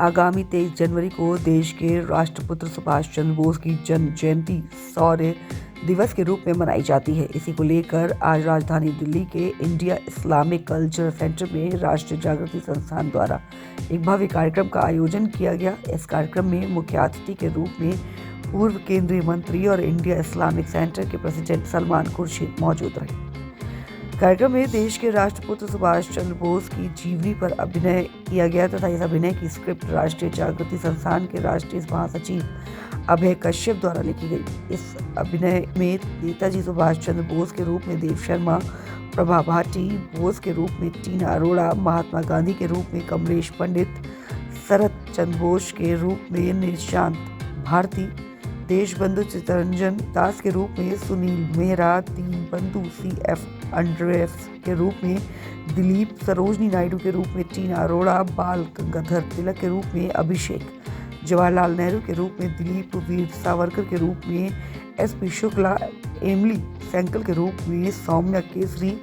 आगामी 23 जनवरी को देश के राष्ट्रपुत्र सुभाष चंद्र बोस की जन्म जयंती शौर्य दिवस के रूप में मनाई जाती है। इसी को लेकर आज राजधानी दिल्ली के इंडिया इस्लामिक कल्चर सेंटर में राष्ट्रीय जागृति संस्थान द्वारा एक भव्य कार्यक्रम का आयोजन किया गया। इस कार्यक्रम में मुख्य अतिथि के रूप में पूर्व केंद्रीय मंत्री और इंडिया इस्लामिक सेंटर के प्रेसिडेंट सलमान खुर्शीद मौजूद रहे। कार्यक्रम में देश के राष्ट्रपुत्र सुभाष चंद्र बोस की जीवनी पर अभिनय किया गया तथा इस अभिनय की स्क्रिप्ट राष्ट्रीय जागृति संस्थान के राष्ट्रीय महासचिव अभय कश्यप द्वारा लिखी गई। इस अभिनय में नेताजी सुभाष चंद्र बोस के रूप में देव शर्मा, प्रभा भाटी, बोस के रूप में टीना अरोड़ा, महात्मा गांधी के रूप में कमलेश पंडित, शरत चंद्र बोस के रूप में निशांत भारती, देशबंधु चित्तरंजन दास के रूप में सुनील मेहरा, दीनबंधु CF अंड्रेस के रूप में दिलीप, सरोजनी नायडू के रूप में टीना अरोड़ा, बाल गंगाधर तिलक के रूप में अभिषेक, जवाहरलाल नेहरू के रूप में दिलीप, वीर सावरकर के रूप में SP शुक्ला, एमली सेंकल के रूप में सौम्या केसरी,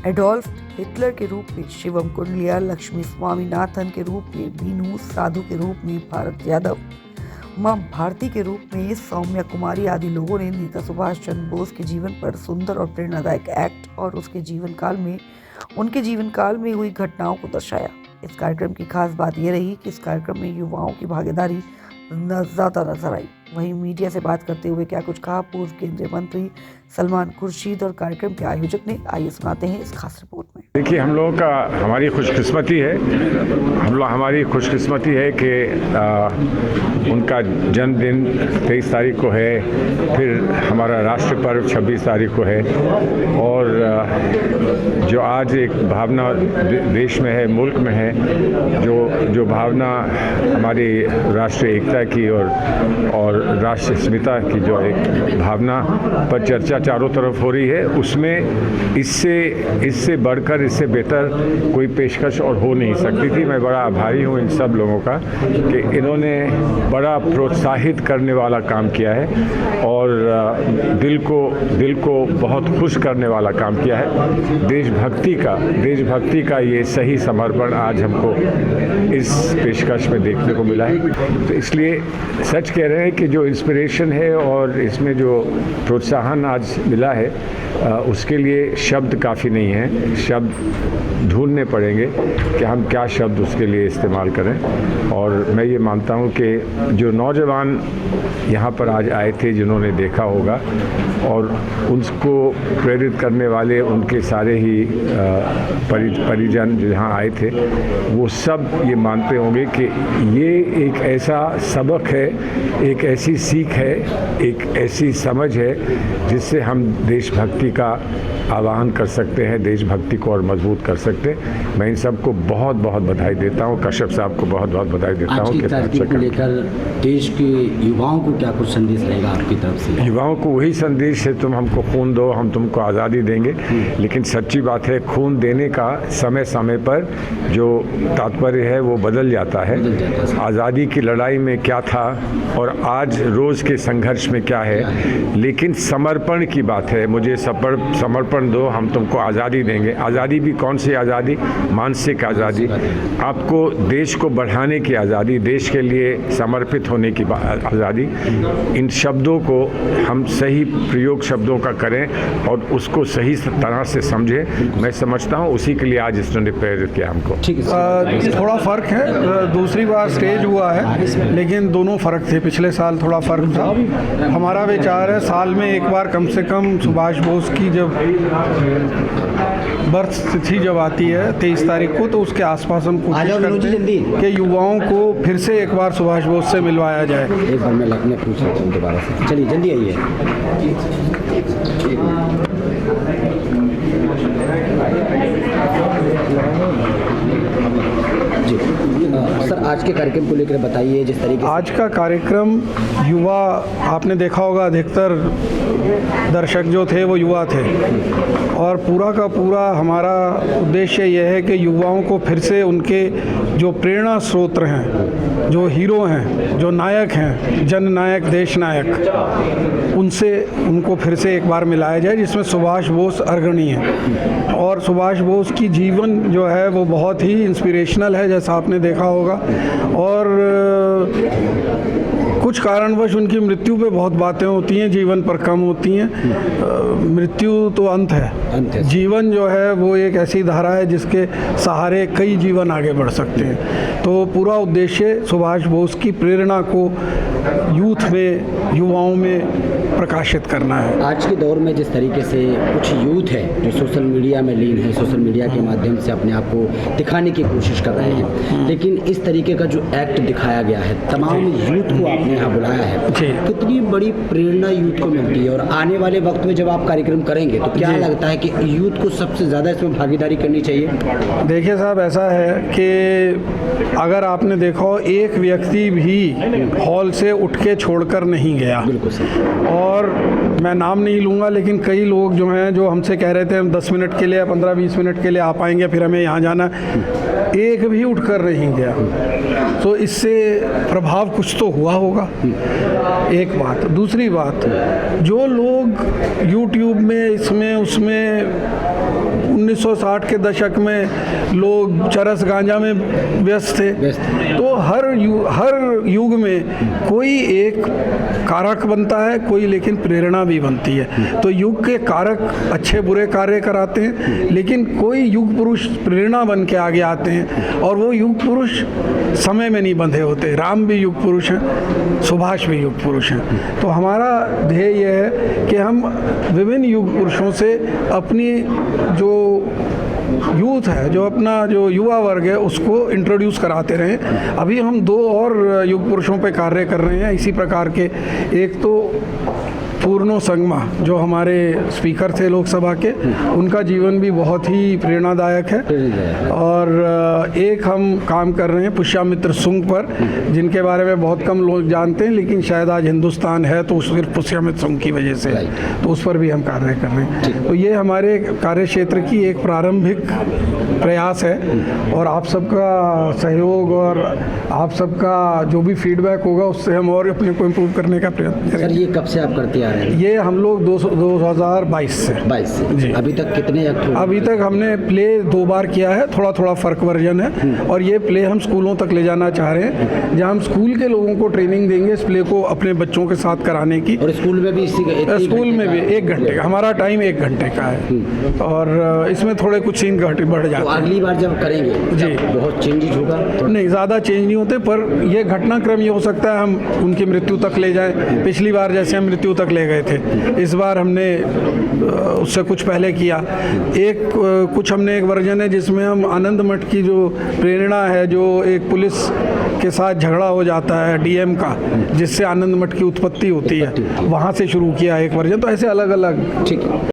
एडोल्फ हिटलर के रूप में शिवम कुंडलिया, लक्ष्मी स्वामीनाथन के रूप में बीनू, साधु के रूप में भारत यादव, मां भारती के रूप में सौम्या कुमारी आदि लोगों ने नेता सुभाष चंद्र बोस के जीवन पर सुंदर और प्रेरणादायक एक्ट और उनके जीवन काल में हुई घटनाओं को दर्शाया। इस कार्यक्रम की खास बात यह रही कि इस कार्यक्रम में युवाओं की भागीदारी ज़्यादा नजर आई। वहीं मीडिया से बात करते हुए क्या कुछ कहा पूर्व केंद्रीय मंत्री सलमान खुर्शीद और कार्यक्रम के आयोजक ने, आइए सुनाते हैं इस खास रिपोर्ट में। देखिए, हम लोगों का हमारी खुशकिस्मती है कि उनका जन्मदिन 23 तारीख को है, फिर हमारा राष्ट्र पर्व 26 तारीख को है और जो आज एक भावना देश में है, मुल्क में है, जो भावना हमारी राष्ट्रीय एकता की और राष्ट्रीय अस्मिता की जो एक भावना पर चर्चा चारों तरफ हो रही है, उसमें इससे बढ़कर, इससे बेहतर कोई पेशकश और हो नहीं सकती थी। मैं बड़ा आभारी हूँ इन सब लोगों का कि इन्होंने बड़ा प्रोत्साहित करने वाला काम किया है और दिल को बहुत खुश करने वाला काम किया है। देशभक्ति का ये सही समर्पण आज हमको इस पेशकश में देखने को मिला है। तो इसलिए सच कह रहे हैं कि जो इंस्पिरेशन है और इसमें जो प्रोत्साहन आज मिला है, उसके लिए शब्द काफ़ी नहीं है। शब्द ढूंढने पड़ेंगे कि हम क्या शब्द उसके लिए इस्तेमाल करें। और मैं ये मानता हूँ कि जो नौजवान यहाँ पर आज आए थे, जिन्होंने देखा होगा और उनको प्रेरित करने वाले उनके सारे ही परिजन जो यहाँ आए थे, वो सब ये मानते होंगे कि ये एक ऐसा सबक है, एक ऐसी सीख है, एक ऐसी समझ है जिससे हम देशभक्ति का आह्वान कर सकते हैं, देशभक्ति को और मजबूत कर सकते हैं। मैं इन सबको बहुत बहुत बधाई देता हूँ। कश्यप साहब को बहुत बहुत बधाई देता हूँ। आज को लेकर देश के युवाओं को क्या कुछ संदेश रहेगा आपकी तरफ से? युवाओं को वही संदेश है, तुम हमको खून दो, हम तुमको आज़ादी देंगे। लेकिन सच्ची बात है, खून देने का समय समय पर जो तात्पर्य है वो बदल जाता है। आज़ादी की लड़ाई में क्या था और आज रोज़ के संघर्ष में क्या है, लेकिन समर्पण की बात है। मुझे समर्पण दो, हम तुमको आज़ादी देंगे। आज़ादी भी कौन सी आज़ादी? मानसिक आज़ादी, आपको देश को बढ़ाने की आज़ादी, देश के लिए समर्पित होने की आज़ादी। इन शब्दों को हम सही प्रयोग शब्दों का करें और उसको सही तरह से समझें। मैं समझता हूँ उसी के लिए आज इसने प्रेरित किया हमको। थोड़ा फ़र्क है, दूसरी बार स्टेज हुआ है, लेकिन दोनों फ़र्क थे। पिछले साल थोड़ा फ़र्क था। हमारा विचार है साल में एक बार कम से कम सुभाष बोस की जब बर्थ तिथि जब आती है 23 तारीख को, तो उसके आसपास हम कोशिश करते हैं कि युवाओं को फिर से एक बार सुभाष बोस से मिलवाया जाए। एक बार मैं लगने पूछ सकता हूँ दोबारा से। चलिए जल्दी आइए। जी सर, आज के कार्यक्रम को लेकर बताइए। जिस तरीके से आज का कार्यक्रम युवा, आपने देखा होगा अधिकतर दर्शक जो थे वो युवा थे और पूरा का पूरा हमारा उद्देश्य यह है कि युवाओं को फिर से उनके जो प्रेरणा स्रोत हैं जो हीरो हैं, जो नायक हैं, जन नायक, देश नायक, उनको फिर से एक बार मिलाया जाए, जिसमें सुभाष बोस अग्रणी हैं। और सुभाष बोस की जीवन जो है वो बहुत ही इंस्पिरेशनल है, जैसा आपने देखा होगा। और कुछ कारणवश उनकी मृत्यु पे बहुत बातें होती हैं, जीवन पर कम होती हैं। मृत्यु तो अंत है, जीवन जो है वो एक ऐसी धारा है जिसके सहारे कई जीवन आगे बढ़ सकते हैं। तो पूरा उद्देश्य सुभाष बोस की प्रेरणा को यूथ में, युवाओं में प्रकाशित करना है। आज के दौर में जिस तरीके से कुछ यूथ है जो सोशल मीडिया में लीन है, सोशल मीडिया के माध्यम से अपने आप को दिखाने की कोशिश कर रहे हैं, लेकिन इस तरीके का जो एक्ट दिखाया गया है, तमाम यूथ को आपने यहाँ बुलाया है, कितनी बड़ी प्रेरणा यूथ को मिलती है। और आने वाले वक्त में जब आप कार्यक्रम करेंगे तो क्या लगता है कि यूथ को सबसे ज़्यादा इसमें भागीदारी करनी चाहिए? देखिए साहब, ऐसा है कि अगर आपने देखा हो, एक व्यक्ति भी हॉल से उठ के छोड़कर नहीं गया। बिल्कुल सही। और मैं नाम नहीं लूँगा, लेकिन कई लोग जो हैं जो हमसे कह रहे थे हम 10 मिनट के लिए या 15-20 मिनट के लिए आ पाएंगे, फिर हमें यहाँ जाना, एक भी उठकर नहीं गया। तो इससे प्रभाव कुछ तो हुआ होगा, एक बात। दूसरी बात, जो लोग YouTube में, इसमें उसमें 1960 के दशक में लोग चरस गांजा में व्यस्त थे, तो हर युग में कोई एक कारक बनता है, कोई लेकिन प्रेरणा भी बनती है। तो युग के कारक अच्छे बुरे कार्य कराते हैं, लेकिन कोई युग पुरुष प्रेरणा बन के आगे आते हैं, और वो युग पुरुष समय में नहीं बंधे होते। राम भी युग पुरुष हैं, सुभाष भी युग पुरुष हैं। तो हमारा ध्येय यह है कि हम विभिन्न युग पुरुषों से अपनी जो यूथ है, जो अपना जो युवा वर्ग है, उसको इंट्रोड्यूस कराते रहें। अभी हम 2 और युग पुरुषों पे कार्य कर रहे हैं इसी प्रकार के। एक तो पूर्णो संगमा, जो हमारे स्पीकर थे लोकसभा के, उनका जीवन भी बहुत ही प्रेरणादायक है। और एक हम काम कर रहे हैं पुष्यामित्र सुंग पर, जिनके बारे में बहुत कम लोग जानते हैं, लेकिन शायद आज हिंदुस्तान है तो सिर्फ पुष्यामित्र सुंग की वजह से, तो उस पर भी हम कार्य कर रहे हैं। तो ये हमारे कार्य क्षेत्र की एक प्रारंभिक प्रयास है, और आप सबका सहयोग और आप सबका जो भी फीडबैक होगा, उससे हम और अपने को इम्प्रूव करने का प्रयत्न करेंगे। सर, ये कब से आप करते आ रहे हैं? ये हम लोग 2022 से जी। अभी तक कितने एक्ट हुए? अभी तक हमने प्ले 2 बार किया है, थोड़ा थोड़ा फर्क वर्जन है। और ये प्ले हम स्कूलों तक ले जाना चाह रहे हैं, जहाँ हम स्कूल के लोगों को ट्रेनिंग देंगे इस प्ले को अपने बच्चों के साथ कराने की। और स्कूल में भी स्कूल में भी 1 घंटे का, हमारा टाइम 1 घंटे का है, और इसमें थोड़े कुछ सीन बढ़ जाते हैं। अगली बार जब करेंगे जी बहुत चेंजेस होगा? नहीं, ज़्यादा चेंज नहीं होते, पर यह घटनाक्रम ये हो सकता है हम उनकी मृत्यु तक ले जाएं। पिछली बार जैसे हम मृत्यु तक ले गए थे, इस बार हमने उससे कुछ पहले किया। कुछ हमने एक वर्जन है जिसमें हम आनंद मठ की जो प्रेरणा है, जो एक पुलिस के साथ झगड़ा हो जाता है डीएम का, जिससे आनंद मठ की उत्पत्ति होती है, वहाँ से शुरू किया एक वर्जन। तो ऐसे अलग अलग। ठीक है।